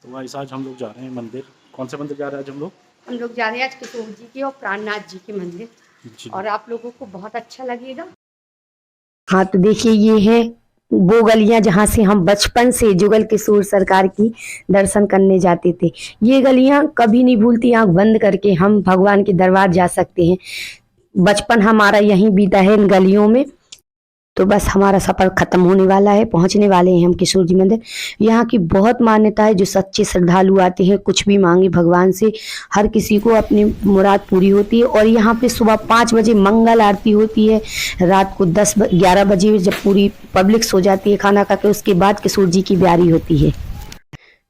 तो गाइस आज हम लोग जा रहे हैं मंदिर। कौन से मंदिर जा रहे हैं आज हम लोग? हम लोग जा रहे हैं आज किशोर जी के और प्राणनाथ जी के मंदिर, जी। और आप लोगों को बहुत अच्छा लगेगा। हाँ तो देखिए, ये है वो गलियां जहाँ से हम बचपन से जुगल किशोर सरकार की दर्शन करने जाते थे। ये गलियां कभी नहीं भूलती, आंख बंद करके हम भगवान के दरबार जा सकते हैं। बचपन हमारा यहीं बीता है इन गलियों में। तो बस हमारा सफर खत्म होने वाला है, पहुंचने वाले हैं हम किशोर जी मंदिर। यहाँ की बहुत मान्यता है, जो सच्चे श्रद्धालु आते हैं कुछ भी मांगे भगवान से, हर किसी को अपनी मुराद पूरी होती है। और यहाँ पे सुबह 5 बजे मंगल आरती होती है, रात को 10-11 बजे जब पूरी पब्लिक सो जाती है खाना खा के, उसके बाद किशोर जी की ब्यारी होती है।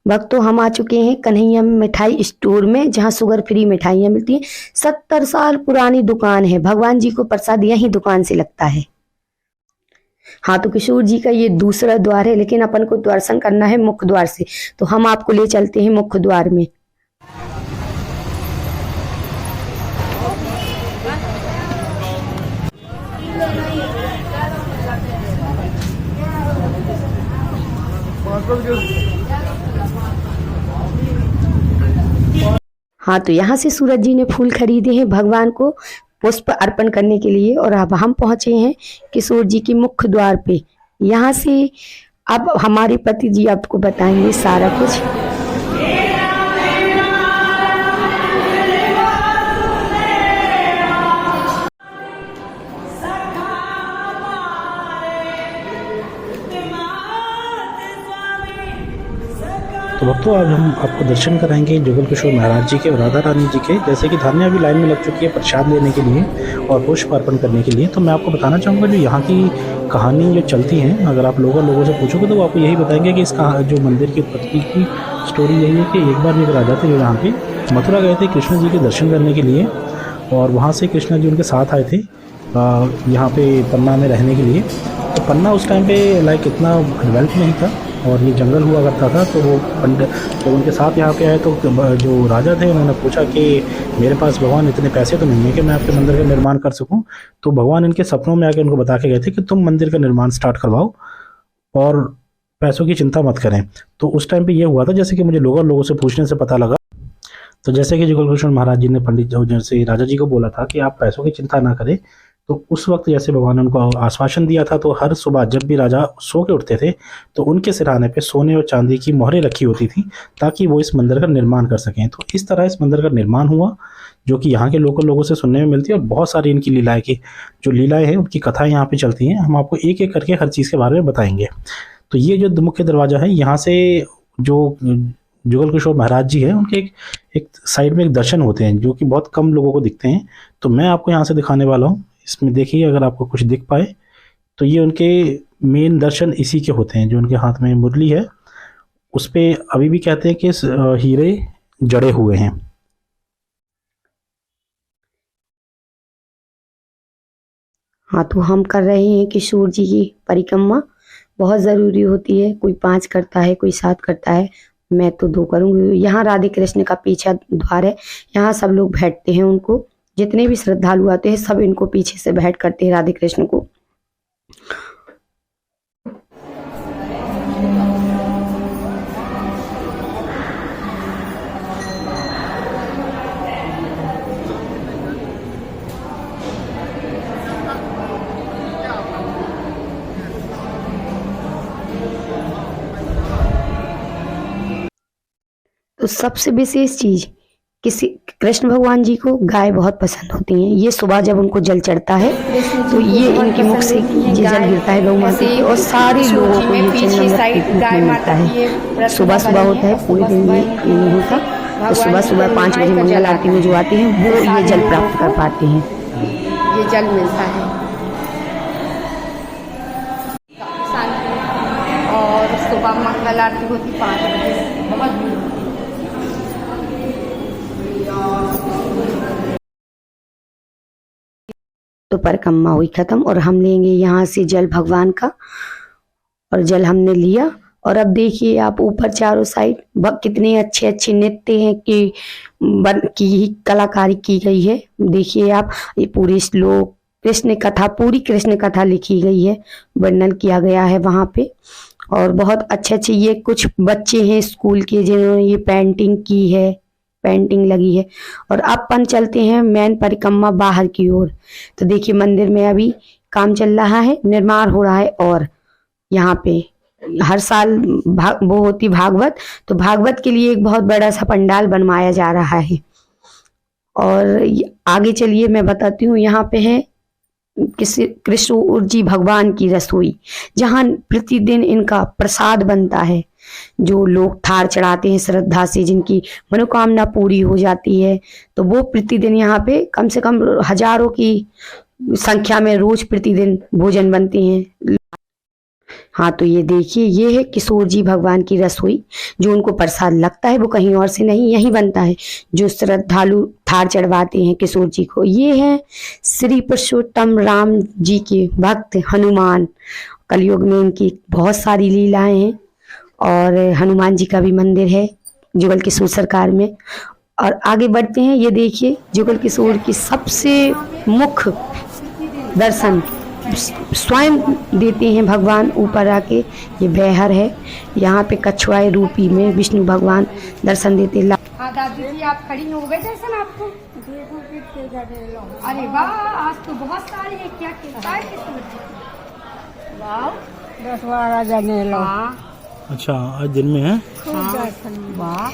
वक्त तो हम आ चुके हैं कन्हैया मिठाई स्टोर में, जहाँ शुगर फ्री मिठाइयाँ मिलती हैं। 70 साल पुरानी दुकान है, भगवान जी को प्रसाद यही दुकान से लगता है। हाँ तो किशोर जी का ये दूसरा द्वार है, लेकिन अपन को दर्शन करना है मुख्य द्वार से, तो हम आपको ले चलते हैं मुख्य द्वार में। हाँ तो यहाँ से सूरज जी ने फूल खरीदे हैं भगवान को पुष्प अर्पण करने के लिए, और अब हम पहुंचे हैं किशोर जी के मुख्य द्वार पे। यहाँ से अब हमारे पति जी आपको बताएंगे सारा कुछ। तो भक्तों आज हम आपको दर्शन कराएंगे जुगल किशोर महाराज जी के और राधा रानी जी के। जैसे कि धान्या अभी लाइन में लग चुकी है प्रसाद लेने के लिए और पुष्प अर्पण करने के लिए। तो मैं आपको बताना चाहूँगा जो यहाँ की कहानी जो चलती है, अगर आप लोगों से पूछोगे तो वो आपको यही बताएंगे कि इसका जो मंदिर की उत्पत्ति की स्टोरी यही है कि एक बार एक राजा थे जो यहाँ पे मथुरा गए थे कृष्ण जी के दर्शन करने के लिए, और वहाँ से कृष्ण जी उनके साथ आए थे यहाँ पे पन्ना में रहने के लिए। तो पन्ना उस टाइम पे लाइक इतना डेवलप नहीं था और ये जंगल हुआ करता था। तो वो पंडित जब उनके साथ यहाँ पे आए तो जो राजा थे उन्होंने पूछा कि मेरे पास भगवान इतने पैसे तो नहीं है कि मैं आपके मंदिर का निर्माण कर सकूं। तो भगवान इनके सपनों में आके उनको बता के गए थे कि तुम मंदिर का निर्माण स्टार्ट करवाओ और पैसों की चिंता मत करें। तो उस टाइम पे ये हुआ था, जैसे कि मुझे लोगों से पूछने से पता लगा। तो जैसे कि जुगल किशोर महाराज जी ने पंडित जैसे राजा जी को बोला था कि आप पैसों की चिंता ना करें, तो उस वक्त जैसे भगवान ने उनको आश्वासन दिया था, तो हर सुबह जब भी राजा सो के उठते थे तो उनके सिरहाने पे सोने और चांदी की मोहरें रखी होती थी ताकि वो इस मंदिर का निर्माण कर सकें। तो इस तरह इस मंदिर का निर्माण हुआ, जो कि यहाँ के लोगों से सुनने में मिलती है। और बहुत सारी इनकी लीलाएं की जो लीलाएं हैं उनकी कथाएं यहाँ पे चलती हैं। हम आपको एक एक करके हर चीज़ के बारे में बताएंगे। तो ये जो मुख्य दरवाजा है, यहाँ से जो जुगल किशोर महाराज जी हैं उनके एक साइड में एक दर्शन होते हैं जो कि बहुत कम लोगों को दिखते हैं। तो मैं आपको यहाँ से दिखाने वाला हूँ। इसमें देखिए अगर आपको कुछ दिख पाए तो ये उनके मेन दर्शन इसी के होते हैं। जो उनके हाथ में मुरली है उस पे अभी भी कहते हैं कि हीरे जड़े हुए हैं। हाँ तो हम कर रहे हैं किशोर जी की परिक्रमा, बहुत ज़रूरी होती है। कोई 5 करता है, कोई 7 करता है, मैं तो 2 करूँगी। यहाँ राधे कृष्ण का पीछा द्वार है, यहाँ सब लोग बैठते हैं। उनको जितने भी श्रद्धालु आते हैं सब इनको पीछे से बैठ करते हैं राधे कृष्ण को। तो सबसे विशेष चीज, किसी कृष्ण भगवान जी को गाय बहुत पसंद होती हैं। ये सुबह जब उनको जल चढ़ता है तो ये इनके मुख से ये जल गिरता है गौ माता की, और सारे लोगों को ये चंदन मिलता है। सुबह सुबह होता है, पूरे दिन ये नहीं होता। तो सुबह सुबह 5 बजे मंगल आरती में जो आते हैं वो ये जल प्राप्त कर पाते हैं, ये जल मिलता है। और सुबह मंगल आरती होती 5 बजे, बहुत भीड़ होती है। तो परिक्रमा हुई खत्म, और हम लेंगे यहाँ से जल भगवान का, और जल हमने लिया। और अब देखिए आप ऊपर चारों साइड कितने अच्छे अच्छे नृत्य हैं की कलाकारी की गई है। देखिए आप, ये पूरी श्लोक कृष्ण कथा, पूरी कृष्ण कथा लिखी गई है, वर्णन किया गया है वहाँ पे। और बहुत अच्छे अच्छे ये कुछ बच्चे हैं स्कूल के जिन्होंने ये पेंटिंग की है, पेंटिंग लगी है। और अब अपन चलते हैं मेन परिक्रमा बाहर की ओर। तो देखिए मंदिर में अभी काम चल रहा है, निर्माण हो रहा है। और यहाँ पे हर साल वो होती भागवत, तो भागवत के लिए एक बहुत बड़ा सा पंडाल बनवाया जा रहा है। और आगे चलिए मैं बताती हूँ, यहाँ पे है कृष्ण जी भगवान की रसोई, जहाँ प्रतिदिन इनका प्रसाद बनता है। जो लोग थार चढ़ाते हैं श्रद्धा से, जिनकी मनोकामना पूरी हो जाती है, तो वो प्रतिदिन यहाँ पे कम से कम हजारों की संख्या में रोज प्रतिदिन भोजन बनते हैं। हाँ, तो ये देखिए ये है किशोर जी भगवान की रसोई। जो उनको प्रसाद लगता है वो कहीं और से नहीं, यही बनता है। जो श्रद्धालु थार चढ़वाते हैं किशोर जी को, ये है श्री पुरुषोत्तम राम जी के भक्त हनुमान। कलयुग में इनकी बहुत सारी लीलाएं हैं। और हनुमान जी का भी मंदिर है जुगल किशोर सरकार में। और आगे बढ़ते हैं, ये देखिए जुगल किशोर की सबसे मुख्य दर्शन स्वयं देते हैं भगवान ऊपर आके। ये बैहर है, यहाँ पे कछुआए रूपी में विष्णु भगवान दर्शन देते। हाँ दादी जी, आप खड़ी हो गए दर्शन आपको? अरे वाह, आज तो बहुत सारी है। क्या कितना है वाह, 10-12 जने लोग। हाँ अच्छा, आज दिन में है। वाह,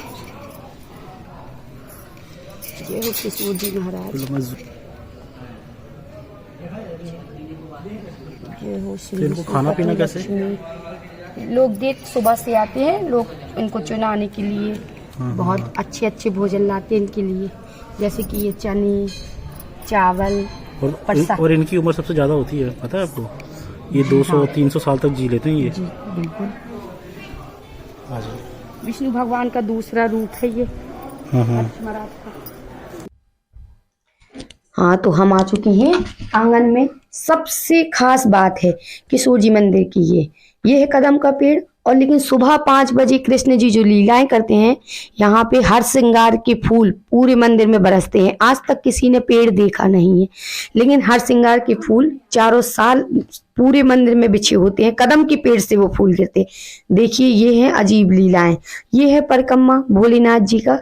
ये हो किशोर जी महाराज, ये हो तो इनको खाना पीना कैसे? लोग देख सुबह से आते हैं लोग इनको चुनाने के लिए। बहुत अच्छे अच्छे भोजन लाते हैं इनके लिए, जैसे कि ये चने, चावल और इनकी उम्र सबसे ज्यादा होती है, पता है आपको? ये 200-300 साल तक जी लेते हैं ये। जी बिल्कुल। हाँ जी, विष्णु भगवान का दूसरा रूप है ये। महाराज का। हाँ, तो हम आ चुके हैं आंगन में। सबसे खास बात है किशोर जी मंदिर की, ये है कदम का पेड़। और लेकिन सुबह 5 बजे कृष्ण जी जो लीलाएं करते हैं, यहाँ पे हर श्रृंगार के फूल पूरे मंदिर में बरसते हैं। आज तक किसी ने पेड़ देखा नहीं है, लेकिन हर श्रृंगार के फूल चारों साल पूरे मंदिर में बिछे होते हैं। कदम के पेड़ से वो फूल गिरते। देखिए ये है अजीब लीलाएं। ये है परिक्रमा भोलेनाथ जी का।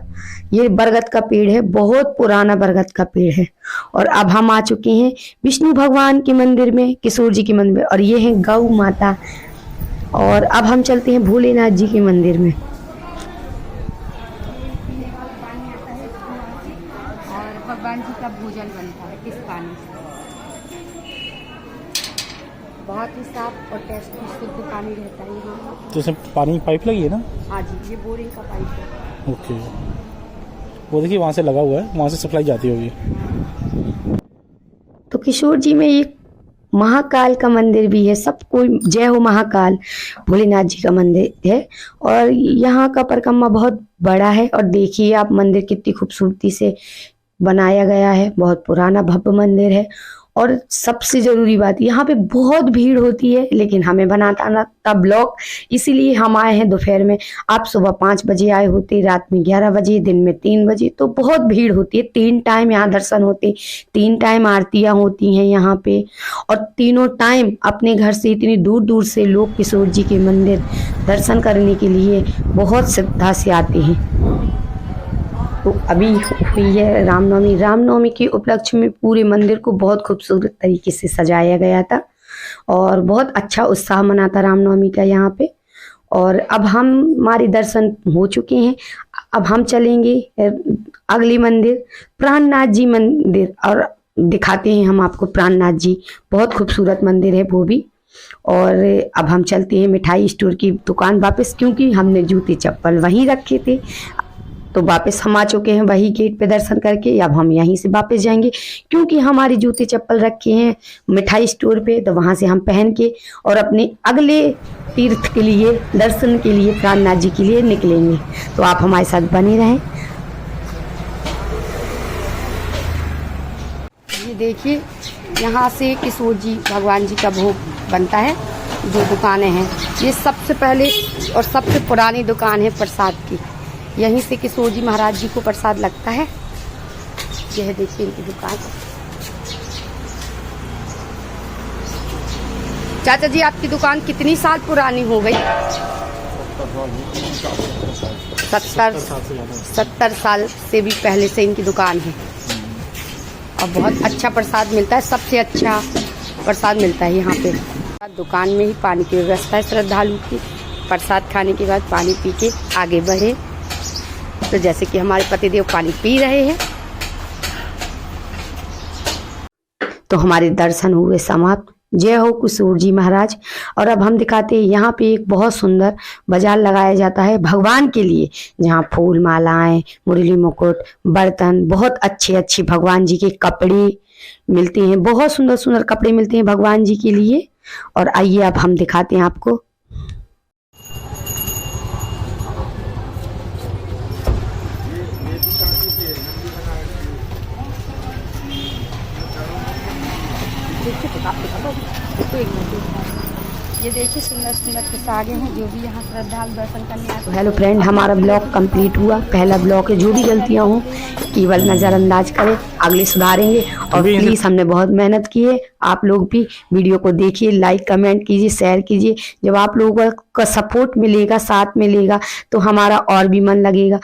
ये बरगद का पेड़ है, बहुत पुराना बरगद का पेड़ है। और अब हम आ चुके हैं विष्णु भगवान के मंदिर में, किशोर जी के मंदिर में। और ये है गौ माता। और अब हम चलते हैं भोलेनाथ जी के मंदिर में। और भगवान जी का भोजन बनता है इस पानी से। बहुत ही साफ और टेस्टी शुद्ध पानी रहता है यहाँ। तो इसमें पानी की पाइप लगी है ना? हाँ जी, ये बोरिंग का पाइप है। ओके, वो देखिए वहाँ से लगा हुआ है, वहाँ से सप्लाई जाती होगी। तो किशोर जी में एक महाकाल का मंदिर भी है। सबको जय हो महाकाल, भोलेनाथ जी का मंदिर है। और यहाँ का परिक्रमा बहुत बड़ा है। और देखिए आप मंदिर कितनी खूबसूरती से बनाया गया है। बहुत पुराना भव्य मंदिर है। और सबसे जरूरी बात, यहाँ पे बहुत भीड़ होती है, लेकिन हमें बनाता ना था ब्लॉग, इसीलिए हम आए हैं दोपहर में। आप सुबह 5 बजे आए होते, रात में 11 बजे, दिन में 3 बजे, तो बहुत भीड़ होती है। 3 टाइम यहाँ दर्शन होते, 3 टाइम आरतियाँ होती हैं यहाँ पे। और तीनों टाइम अपने घर से इतनी दूर दूर से लोग किशोर जी के मंदिर दर्शन करने के लिए बहुत श्रद्धा से आते हैं। तो अभी हुई है रामनवमी। रामनवमी के उपलक्ष्य में पूरे मंदिर को बहुत खूबसूरत तरीके से सजाया गया था और बहुत अच्छा उत्साह मना था रामनवमी का यहाँ पे। और अब हमारे दर्शन हो चुके हैं। अब हम चलेंगे अगले मंदिर, प्राणनाथ जी मंदिर, और दिखाते हैं हम आपको प्राणनाथ जी। बहुत खूबसूरत मंदिर है वो भी। और अब हम चलते हैं मिठाई स्टोर की दुकान वापस, क्योंकि हमने जूते चप्पल वहीं रखे थे। तो वापस हम आ चुके हैं वही गेट पे दर्शन करके। अब हम यहीं से वापस जाएंगे, क्योंकि हमारे जूते चप्पल रखे हैं मिठाई स्टोर पे, तो वहां से हम पहन के और अपने अगले तीर्थ के लिए, दर्शन के लिए, प्राणनाथ जी के लिए निकलेंगे। तो आप हमारे साथ बने रहें। ये देखिए, यहाँ से किशोर जी भगवान जी का भोग बनता है। जो दुकानें हैं, ये सबसे पहले और सबसे पुरानी दुकान है प्रसाद की। यहीं से किशोर जी महाराज जी को प्रसाद लगता है। यह देखिए इनकी दुकान। चाचा जी आपकी दुकान कितनी साल पुरानी हो गई? 70 साल से भी पहले से इनकी दुकान है और बहुत अच्छा प्रसाद मिलता है। सबसे अच्छा प्रसाद मिलता है यहाँ पे। दुकान में ही पानी की व्यवस्था है श्रद्धालु की। प्रसाद खाने के बाद पानी पी के आगे बढ़े। तो जैसे कि हमारे पतिदेव पानी पी रहे हैं। तो हमारे दर्शन हुए समाप्त। जय हो कुसूर जी महाराज। और अब हम दिखाते हैं यहाँ पे एक बहुत सुंदर बाजार लगाया जाता है भगवान के लिए, जहाँ फूल मालाएं, मुरली मुकुट, बर्तन, बहुत अच्छे अच्छे भगवान जी के कपड़े मिलते हैं। बहुत सुंदर सुंदर कपड़े मिलते हैं भगवान जी के लिए। और आइए अब हम दिखाते हैं आपको। ये देखिए सुंदर सुंदर पोशाकें हैं जो भी यहाँ श्रद्धालु दर्शन करने आते हैं। हेलो फ्रेंड, हमारा ब्लॉग कंप्लीट हुआ। पहला ब्लॉग है, जो भी गलतियाँ हों केवल नज़रअंदाज करें, अगले सुधारेंगे। और प्लीज़, हमने बहुत मेहनत की है। आप लोग भी वीडियो को देखिए, लाइक कमेंट कीजिए, शेयर कीजिए। जब आप लोगों का सपोर्ट मिलेगा, साथ मिलेगा, तो हमारा और भी मन लगेगा।